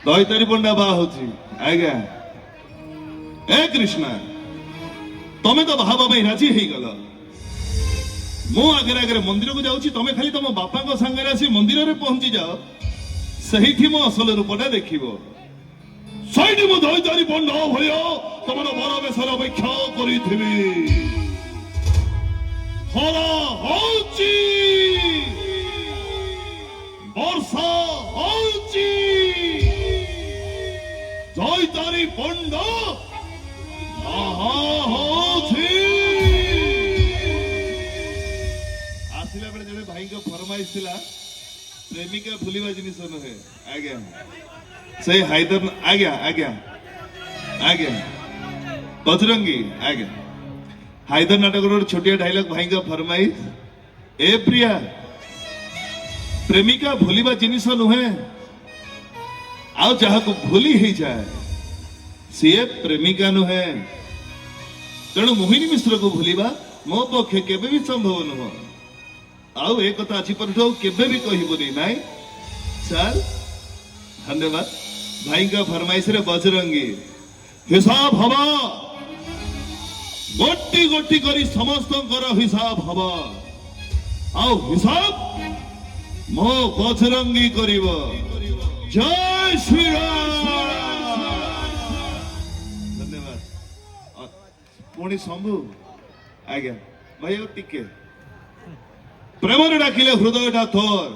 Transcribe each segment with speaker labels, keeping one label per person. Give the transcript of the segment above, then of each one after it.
Speaker 1: ଦଇତାରି ପଣ୍ଡା ବାହା ହଉଛି ଆଜ୍ଞା। ଏ କୃଷ୍ଣା ତମେ ତ ବାହା ହେବା ପାଇଁ ରାଜି ହେଇଗଲ। ମୁଁ ଆଗରେ ଆଗରେ ମନ୍ଦିରକୁ ଯାଉଛି, ତମେ ଖାଲି ତମ ବାପାଙ୍କ ସାଙ୍ଗରେ ଆସି ମନ୍ଦିରରେ ପହଞ୍ଚି ଯାଅ, ସେଇଠି ମୋ ଅସଲ ରୂପଟା ଦେଖିବ। ସେଇଠି ମୁଁ ଦଇତାରି ପଣ୍ଡା ଭୟ ତମର ବର ବେଶର ଅପେକ୍ଷା କରିଥିବି। ଖରା ହଉଛି, ବର୍ଷା ହଉଛି, ଦଇତାରି ପଣ୍ଡା ବାହା ହଉଛି। ଆସିଲା ବେଳେ ଜଣେ ଭାଇଙ୍କ ଫରମାଇଶ ଥିଲା, ପ୍ରେମିକା ଭୁଲିବା ଜିନିଷ ନୁହେଁ ଆଜ୍ଞା। ସେଇ ହାଇଦର ଆଜ୍ଞା ଆଜ୍ଞା ଆଜ୍ଞା ବଜରଙ୍ଗୀ ଆଜ୍ଞା। ହାଇଦର ନାଟକର ଗୋଟେ ଛୋଟିଆ ଡାଇଲଗ ଭାଇଙ୍କ ଫରମାଇଶ, ଏ ପ୍ରିୟା ପ୍ରେମିକା ଭୁଲିବା ଜିନିଷ ନୁହେଁ, ଆଉ ଯାହାକୁ ଭୁଲି ହେଇଯାଏ ସିଏ ପ୍ରେମିକା ନୁହେଁ। ତେଣୁ ମୋହିନୀ ମିଶ୍ରକୁ ଭୁଲିବା ମୋ ପକ୍ଷେ କେବେ ବି ସମ୍ଭବ ନୁହଁ। ଆଉ ଏ କଥା ଆଜି ପରଠୁ ଆଉ କେବେ ବି କହିବୁନି ନାଇଁ। ଚାଲ ଧନ୍ୟବାଦ। ଭାଇଙ୍କ ଫରମାଇଶରେ ବଜରଙ୍ଗୀ ହିସାବ ହବ, ଗୋଟି ଗୋଟି କରି ସମସ୍ତଙ୍କର ହିସାବ ହବ, ଆଉ ହିସାବ ମୋ ବଜରଙ୍ଗୀ କରିବ। ଜୟ ଶ୍ରୀରାମ। ଧନ୍ୟବାଦ। ପୁଣି ଶମ୍ଭୁ ଆଜ୍ଞା। ଭାଇ ଆଉ ଟିକେ ପ୍ରେମରେ ଡାକିଲେ ହୃଦୟଟା ତୋର,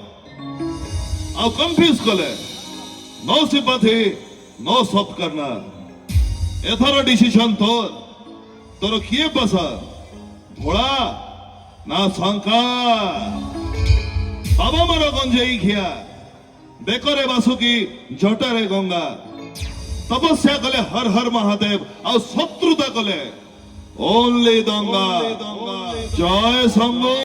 Speaker 1: ଆଉ କନଫ୍ୟୁଜ କଲେ नो सिंपैथी नो सॉफ्ट करना। एथर डिसीजन तोर किए पसंद, भोला ना शंका। बाबा मर गंजेई खिया बेकरे बासुकी जटारे गंगा। तपस्या कले हर हर महादेव, और शत्रुता कले ओनली दंगा। जय शंभु।